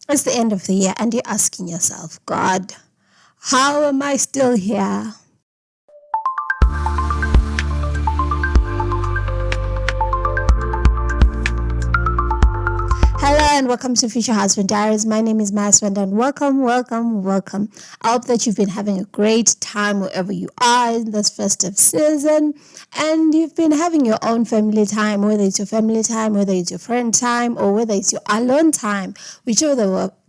It's the end of the year and you're asking yourself, God, how am I still here? Hello and welcome to Future Husband Diaries. My name is my husband and welcome. I hope that you've been having a great time wherever you are in this festive season and you've been having your own family time, whether it's your family time, whether it's your friend time, or whether it's your alone time, whichever way.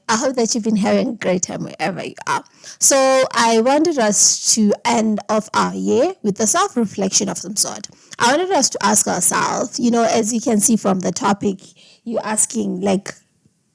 I hope that you've been having a great time wherever you are. So I wanted us to end off our year with a self-reflection of some sort. I wanted us to ask ourselves, as you can see from the topic, you're asking like,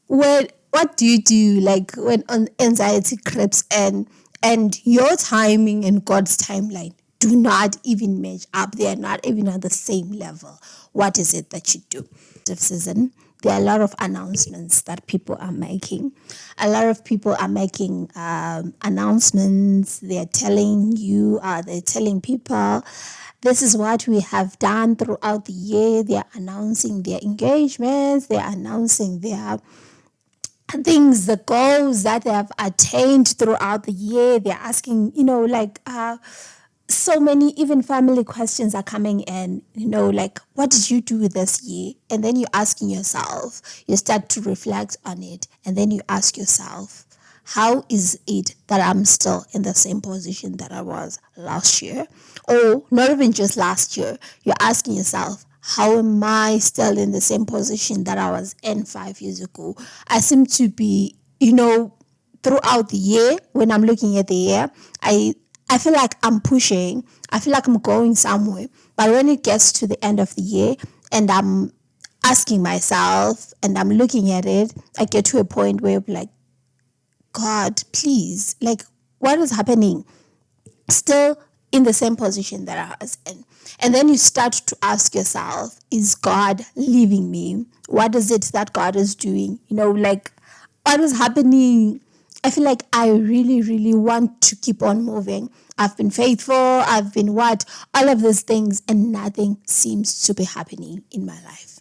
what do you do like when anxiety creeps in and your timing and God's timeline do not even match up? They are not even on the same level. What is it that you do? This season, there are a lot of announcements that people are making. A lot of people are making announcements. They're telling you, they're telling people, this is what we have done throughout the year. They're announcing their engagements. They're announcing their things, the goals that they have attained throughout the year. They're asking, so many even family questions are coming in, like, what did you do this year? And then you're asking yourself, you start to reflect on it, and then you ask yourself, how is it that I'm still in the same position that I was last year? Or not even just last year, you're asking yourself, how am I still in the same position that I was in 5 years ago? I seem to be, throughout the year, when I'm looking at the year, I feel like I'm pushing. I feel like I'm going somewhere. But when it gets to the end of the year and I'm asking myself and I'm looking at it, I get to a point where I'm like, God, please, like, what is happening? Still in the same position that I was in. And then you start to ask yourself, is God leaving me? What is it that God is doing? Like, what is happening? I feel like I really, really want to keep on moving. I've been faithful. I've been what? All of these things, and nothing seems to be happening in my life.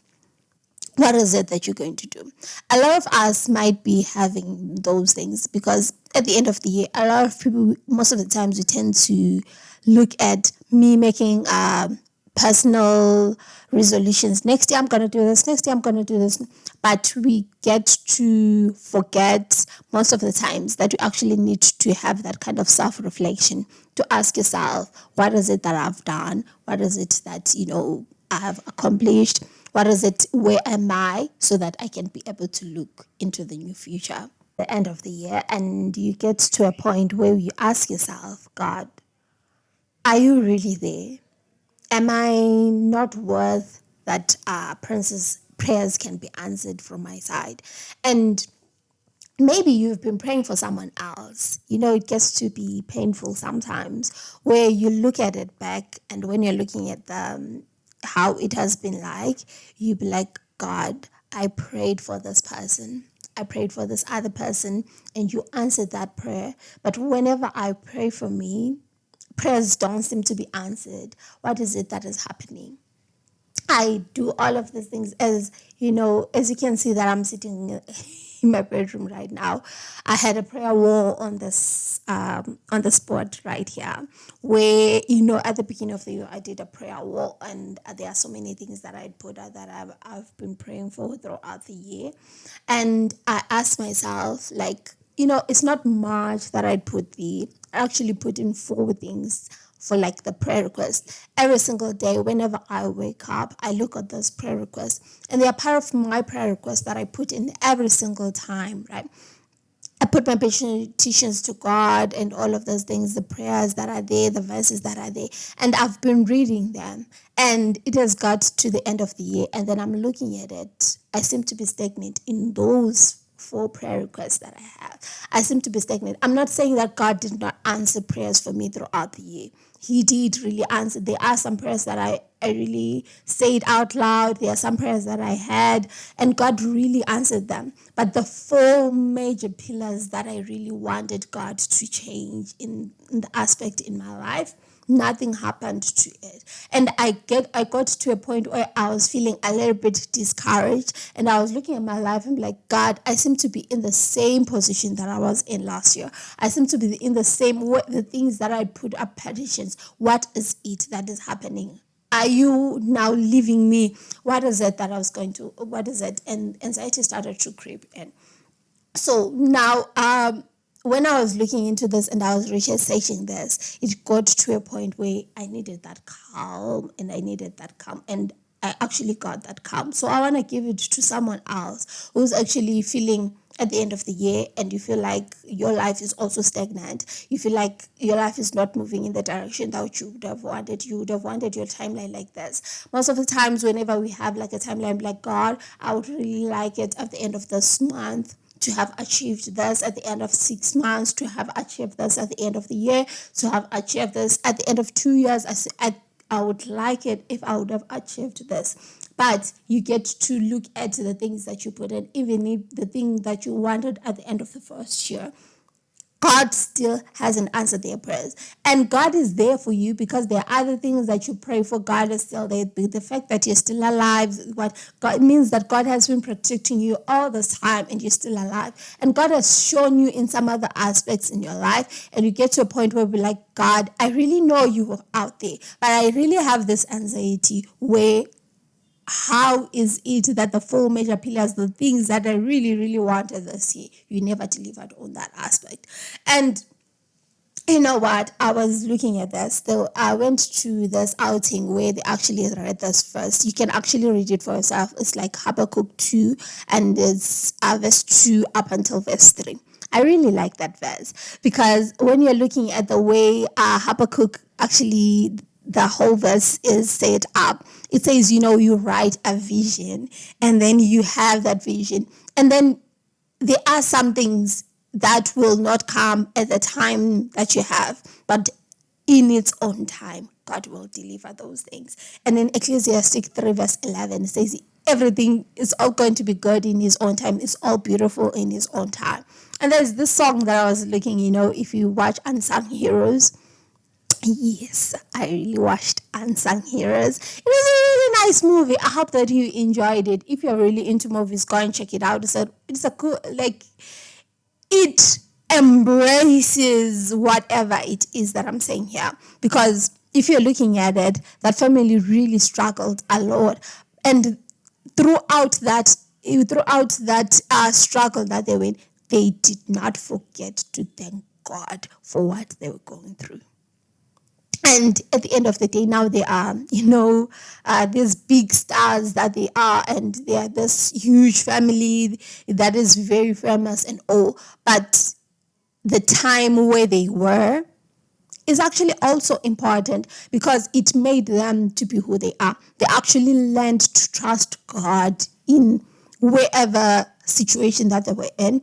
What is it that you're going to do? A lot of us might be having those things because at the end of the year, a lot of people, most of the times, we tend to look at me making personal resolutions. Next year, I'm going to do this. Next year, I'm going to do this. But we get to forget most of the times that you actually need to have that kind of self-reflection to ask yourself, what is it that I've done? What is it that, I have accomplished? What is it? Where am I? So that I can be able to look into the new future. The end of the year, and you get to a point where you ask yourself, God, are you really there? Am I not worth that Princess prayers can be answered from my side? And maybe you've been praying for someone else. It gets to be painful sometimes where you look at it back, and when you're looking at how it has been like, you be like, God, I prayed for this person. I prayed for this other person, and you answered that prayer. But whenever I pray for me, prayers don't seem to be answered. What is it that is happening? I do all of these things as you can see that I'm sitting in my bedroom right now. I had a prayer wall on the spot right here where, at the beginning of the year, I did a prayer wall, and there are so many things that I'd put out that I've been praying for throughout the year. And I asked myself, like, it's not much that I actually put in 4 things for like the prayer request. Every single day, whenever I wake up, I look at those prayer requests, and they are part of my prayer requests that I put in every single time, right? I put my petitions to God and all of those things, the prayers that are there, the verses that are there, and I've been reading them. And it has got to the end of the year, and then I'm looking at it. I seem to be stagnant in those 4 prayer requests that I have. I seem to be stagnant. I'm not saying that God did not answer prayers for me throughout the year. He did really answer. There are some prayers that I really said out loud. There are some prayers that I had, and God really answered them. But the 4 major pillars that I really wanted God to change in the aspect in my life, Nothing happened to it. And I got to a point where I was feeling a little bit discouraged, and I was looking at my life and be like, God, I seem to be in the same position that I was in last year. I seem to be in the same way, the things that I put up petitions. What is it that is happening? Are you now leaving me? What is it that I was going to, what is it? And anxiety started to creep in. So now, when I was looking into this and I was researching this, it got to a point where I needed that calm, and I needed that calm, and I actually got that calm. So I want to give it to someone else who's actually feeling at the end of the year, and you feel like your life is also stagnant. You feel like your life is not moving in the direction that you would have wanted. You would have wanted your timeline like this. Most of the times, whenever we have like a timeline, like, God, I would really like it at the end of this month to have achieved this, at the end of 6 months to have achieved this, at the end of the year to have achieved this, at the end of 2 years. I would like it if I would have achieved this. But you get to look at the things that you put in, even if the thing that you wanted at the end of the first year, God still hasn't answered their prayers. And God is there for you, because there are other things that you pray for. God is still there. The fact that you're still alive, what God means, that God has been protecting you all this time and you're still alive. And God has shown you in some other aspects in your life. And you get to a point where we're like, God, I really know you are out there, but I really have this anxiety where, how is it that the four major pillars, the things that I really, really wanted this year, you never delivered on that aspect? And you know what? I was looking at this. So I went to this outing where they actually read this first. You can actually read it for yourself. It's like Habakkuk 2, and it's verse 2 up until verse 3. I really like that verse, because when you're looking at the way Habakkuk actually, the whole verse is set up, it says, you write a vision, and then you have that vision. And then there are some things that will not come at the time that you have, but in its own time, God will deliver those things. And in Ecclesiastic 3 verse 11, it says, everything is all going to be good in his own time. It's all beautiful in his own time. And there's this song that I was looking, if you watch Unsung Heroes. Yes, I really watched Unsung Heroes. It was a really nice movie. I hope that you enjoyed it. If you're really into movies, go and check it out. It's a cool, like, it embraces whatever it is that I'm saying here. Because if you're looking at it, that family really struggled a lot. And throughout that struggle that they went, they did not forget to thank God for what they were going through. And at the end of the day, now they are, these big stars that they are, and they are this huge family that is very famous and all. But the time where they were is actually also important, because it made them to be who they are. They actually learned to trust God in wherever situation that they were in.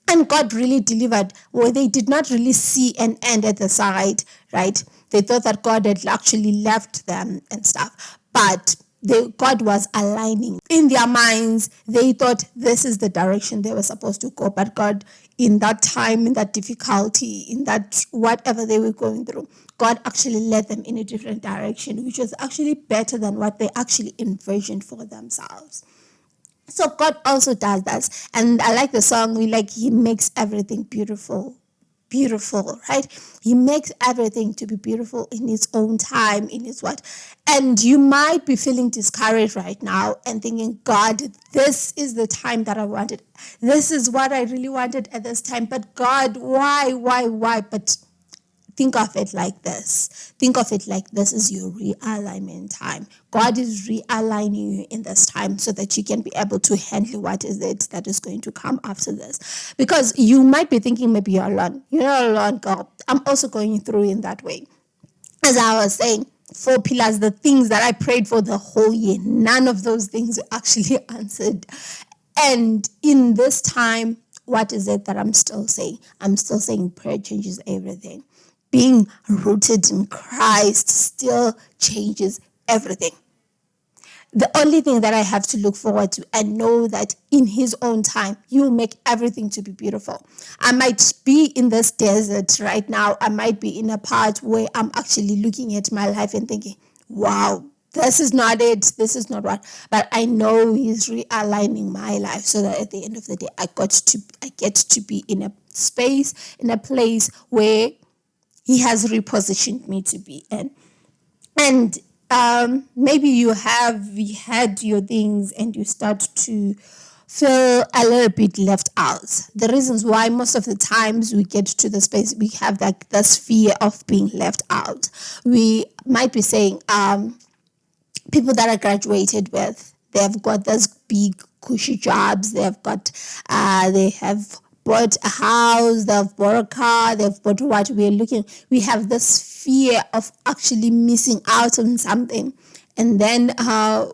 And God really delivered, where they did not really see an end at the side, right? They thought that God had actually left them and stuff. But God was aligning. In their minds, they thought this is the direction they were supposed to go. But God, in that time, in that difficulty, in that whatever they were going through, God actually led them in a different direction, which was actually better than what they actually envisioned for themselves. So God also does that. And I like the song, He makes everything beautiful. Beautiful, right? He makes everything to be beautiful in his own time, in his what. And you might be feeling discouraged right now and thinking, God, this is the time that I wanted. This is what I really wanted at this time. But God, why? But think of it like this. Think of it like this is your realignment time. God is realigning you in this time so that you can be able to handle what is it that is going to come after this. Because you might be thinking maybe you're alone. You're not alone, girl. I'm also going through in that way. As I was saying, 4 pillars, the things that I prayed for the whole year, none of those things were actually answered. And in this time, what is it that I'm still saying? I'm still saying prayer changes everything. Being rooted in Christ still changes everything. the only thing that I have to look forward to and know that in his own time, he will make everything to be beautiful. I might be in this desert right now. I might be in a part where I'm actually looking at my life and thinking, wow, this is not it. This is not what. But I know he's realigning my life so that at the end of the day, I get to be in a space, in a place where he has repositioned me to be in. And maybe you have had your things and you start to feel a little bit left out. The reasons why most of the times we get to the space, we have like this fear of being left out. We might be saying, people that I graduated with, they've got this big cushy jobs. They have bought a house, they've bought a car, they've bought what we're looking. We have this fear of actually missing out on something. And then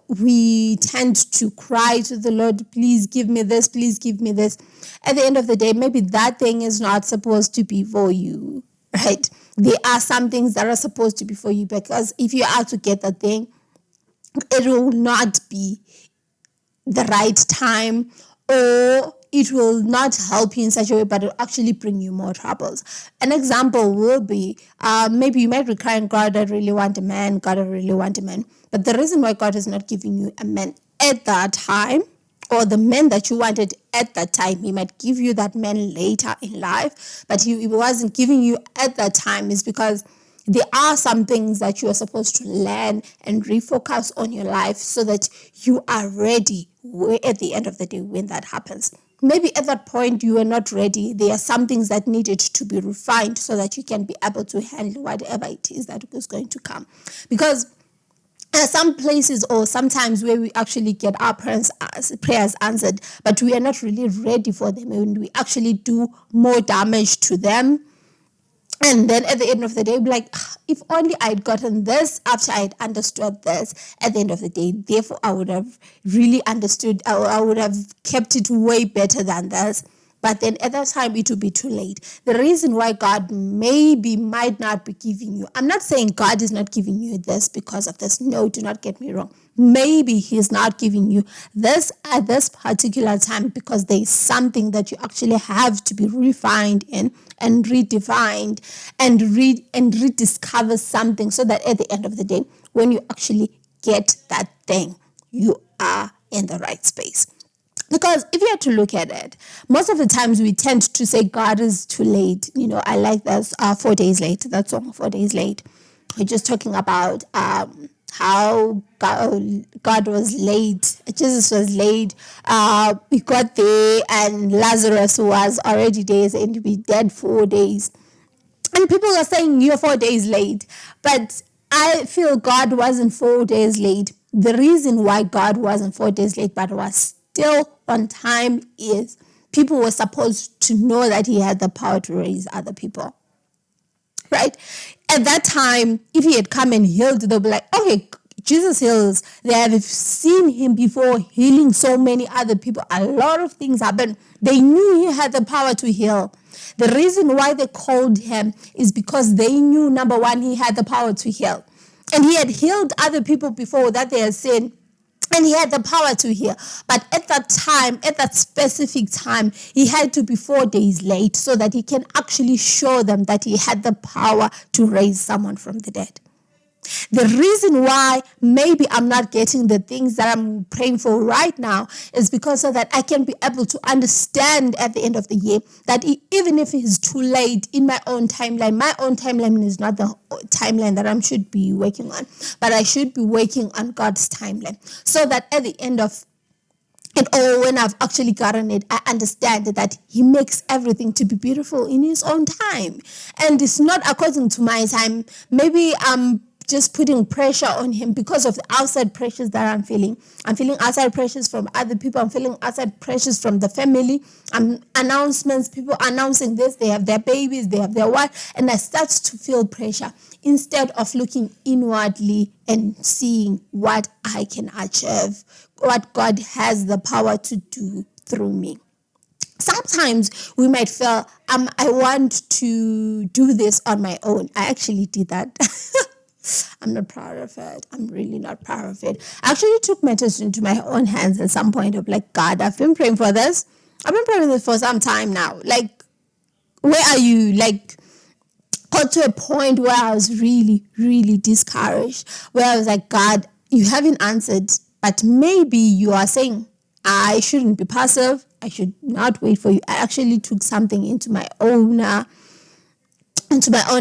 we tend to cry to the Lord, please give me this, please give me this. At the end of the day, maybe that thing is not supposed to be for you, right? There are some things that are supposed to be for you, because if you are to get that thing, it will not be the right time, or it will not help you in such a way, but it will actually bring you more troubles. An example will be, maybe you might be crying, God, I really want a man, God, I really want a man. But the reason why God is not giving you a man at that time, or the man that you wanted at that time, he might give you that man later in life, but he wasn't giving you at that time, is because there are some things that you are supposed to learn and refocus on your life so that you are ready at the end of the day when that happens. Maybe at that point you are not ready. There are some things that needed to be refined so that you can be able to handle whatever it is that is going to come. Because there are some places or sometimes where we actually get our prayers answered, but we are not really ready for them, and we actually do more damage to them. And then at the end of the day, be like, if only I'd gotten this after I'd understood this. At the end of the day, therefore, I would have really understood, I would have kept it way better than this. But then at that time, it will be too late. The reason why God might not be giving you, I'm not saying God is not giving you this because of this. No, do not get me wrong. Maybe he's not giving you this at this particular time because there is something that you actually have to be refined in and redefined and rediscover something, so that at the end of the day, when you actually get that thing, you are in the right space. Because if you had to look at it, most of the times we tend to say God is too late. I like this 4 days late, that song, 4 days late. We're just talking about how God was late. Jesus was late. We got there and Lazarus was already days and to be dead 4 days. And people are saying you're 4 days late. But I feel God wasn't 4 days late. The reason why God wasn't 4 days late but was still on time is people were supposed to know that he had the power to raise other people. Right? At that time, if he had come and healed, they'll be like, okay, Jesus heals. They have seen him before healing so many other people. A lot of things happened. They knew he had the power to heal. The reason why they called him is because they knew, number one, he had the power to heal. And he had healed other people before that they had seen. And he had the power to heal. But at that time, at that specific time, he had to be 4 days late so that he can actually show them that he had the power to raise someone from the dead. The reason why maybe I'm not getting the things that I'm praying for right now is because so that I can be able to understand at the end of the year that even if it's too late in my own timeline is not the timeline that I should be working on, but I should be working on God's timeline, so that at the end of it all, when I've actually gotten it, I understand that he makes everything to be beautiful in his own time. And it's not according to my time. Maybe I'm just putting pressure on him because of the outside pressures that I'm feeling. I'm feeling outside pressures from other people. I'm feeling outside pressures from the family. Announcements, people announcing this, they have their babies, they have their wife, and I start to feel pressure instead of looking inwardly and seeing what I can achieve, what God has the power to do through me. Sometimes we might feel, I want to do this on my own. I actually did that. I'm not proud of it. I'm really not proud of it. I actually took matters into my own hands at some point of like, God, I've been praying for this. I've been praying for this for some time now. Like, where are you? Like, got to a point where I was really, really discouraged, where I was like, God, you haven't answered, but maybe you are saying, I shouldn't be passive. I should not wait for you. I actually took something into my own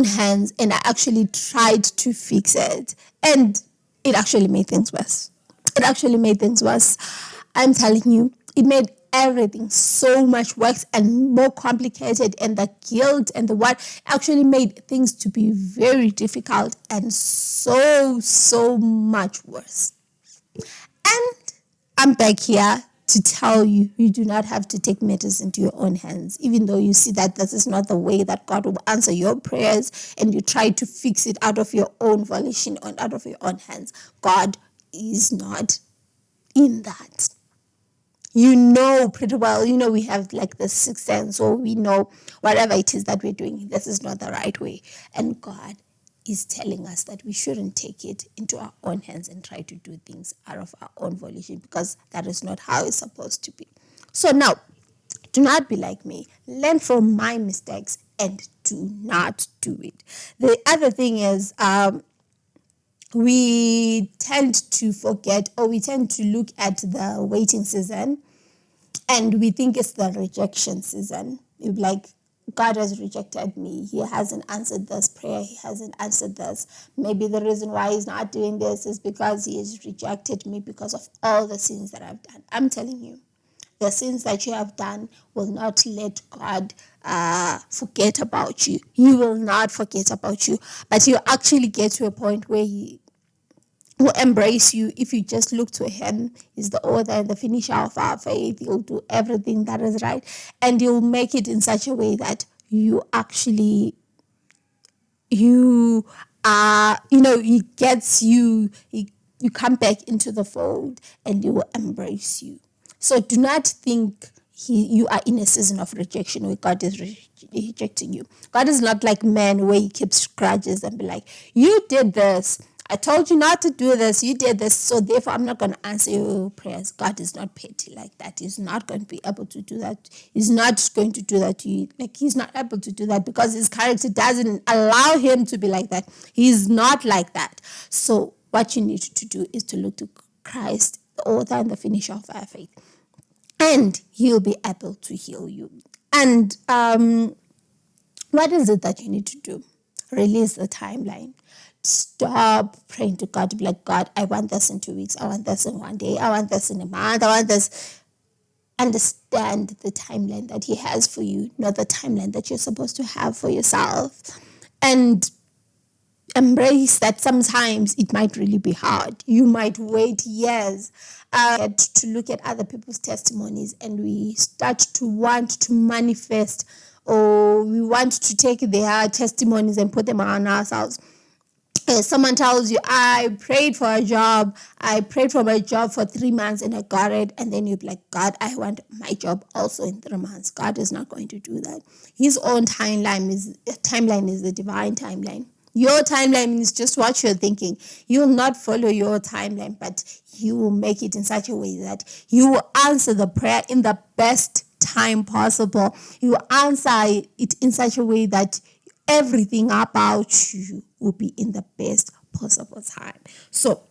hands, and I actually tried to fix it. And it actually made things worse. It actually made things worse. I'm telling you, it made everything so much worse and more complicated, and the guilt and the what actually made things to be very difficult and so much worse. And I'm back here to tell you, you do not have to take matters into your own hands, even though you see that this is not the way that God will answer your prayers, and you try to fix it out of your own volition and out of your own hands. God is not in that. You know pretty well, we have like the sixth sense, or we know whatever it is that we're doing, this is not the right way. And God is telling us that we shouldn't take it into our own hands and try to do things out of our own volition, because that is not how it's supposed to be. So now, do not be like me. Learn from my mistakes and do not do it. The other thing is, we tend to forget, or we tend to look at the waiting season, and we think it's the rejection season. You're like, God has rejected me. He hasn't answered this prayer. He hasn't answered this. Maybe the reason why he's not doing this is because he has rejected me because of all the sins that I've done. I'm telling you, the sins that you have done will not let God forget about you. He will not forget about you. But you actually get to a point where he will embrace you if you just look to him. He's the author and the finisher of our faith. He'll do everything that is right, and he'll make it in such a way that you actually, he gets you, you come back into the fold, and he will embrace you. So do not think you are in a season of rejection where God is rejecting you. God is not like man, where he keeps grudges and be like, you did this, I told you not to do this, you did this, so therefore I'm not going to answer your prayers. God is not petty like that. He's not going to be able to do that. He's not going to do that to you. Like, he's not able to do that because his character doesn't allow him to be like that. He's not like that. So what you need to do is to look to Christ, the author and the finisher of our faith, and he'll be able to heal you. And what is it that you need to do? Release the timeline. Stop praying to God to be like, God, I want this in 2 weeks. I want this in 1 day. I want this in a month. I want this. Understand the timeline that he has for you, not the timeline that you're supposed to have for yourself. And embrace that sometimes it might really be hard. You might wait years to look at other people's testimonies, and we start to want to manifest, or we want to take their testimonies and put them on ourselves. Someone tells you, I prayed for a job. I prayed for my job for 3 months and I got it. And then you're like, God, I want my job also in 3 months. God is not going to do that. His own timeline is the divine timeline. Your timeline is just what you're thinking. You will not follow your timeline, but you will make it in such a way that you will answer the prayer in the best time possible. You will answer it in such a way that everything about you will be in the best possible time. So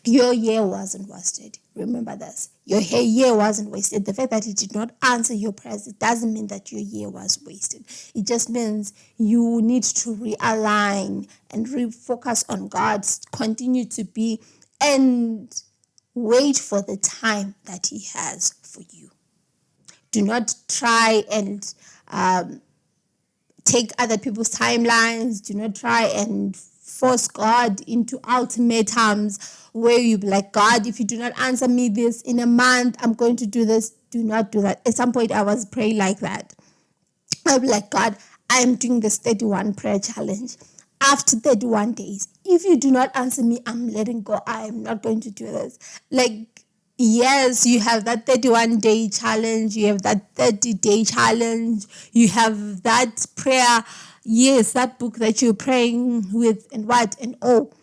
your year wasn't wasted. Remember this. Your year wasn't wasted. The fact that he did not answer your prayers, it doesn't mean that your year was wasted. It just means you need to realign and refocus on God. Continue to be and wait for the time that he has for you. Do not try and take other people's timelines. Do not try and force God into ultimatums where you be like, God, if you do not answer me this in a month, I'm going to do this. Do not do that. At some point, I was praying like that. I'll be like, God, I'm doing this 31 prayer challenge. After 31 days, if you do not answer me, I'm letting go. I am not going to do this. Like, yes, you have that 31-day challenge. You have that 30-day challenge. You have that prayer Yes, that book that you're praying with and what and all.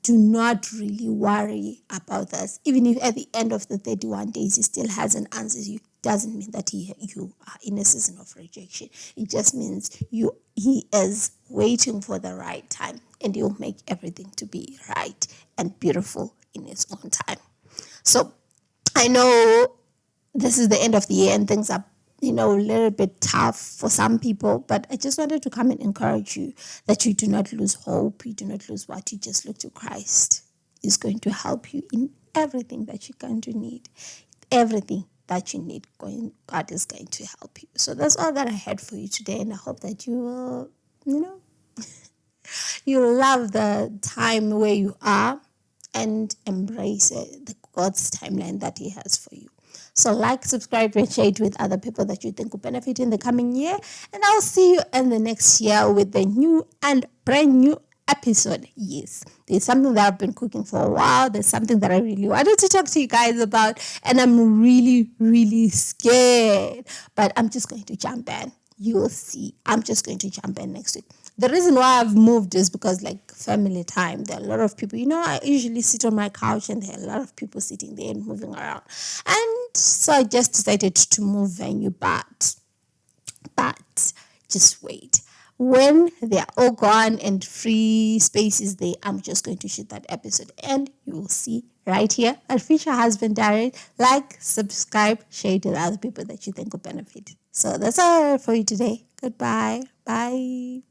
Do not really worry about this. Even if at the end of the 31 days he still hasn't answered you, doesn't mean that you are in a season of rejection. It just means he is waiting for the right time, and he'll make everything to be right and beautiful in his own time. So I know this is the end of the year and things are, a little bit tough for some people, but I just wanted to come and encourage you that you do not lose hope. You do not lose what you just look to Christ. He's going to help you in everything that you're going to need. Everything that you need, God is going to help you. So that's all that I had for you today, and I hope that you will, you love the time where you are and embrace it, the God's timeline that He has for you. So like, subscribe, and share it with other people that you think will benefit in the coming year. And I'll see you in the next year with the new and brand new episode. Yes, there's something that I've been cooking for a while. There's something that I really wanted to talk to you guys about, and I'm really, really scared. But I'm just going to jump in. You will see. I'm just going to jump in next week. The reason why I've moved is because, like, family time. There are a lot of people. I usually sit on my couch and there are a lot of people sitting there and moving around. And so I just decided to move venue, but just wait. When they're all gone and free space is there, I'm just going to shoot that episode, and you will see right here at Future Husband Diary. Like, subscribe, share it with other people that you think will benefit. So that's all for you today. Goodbye. Bye.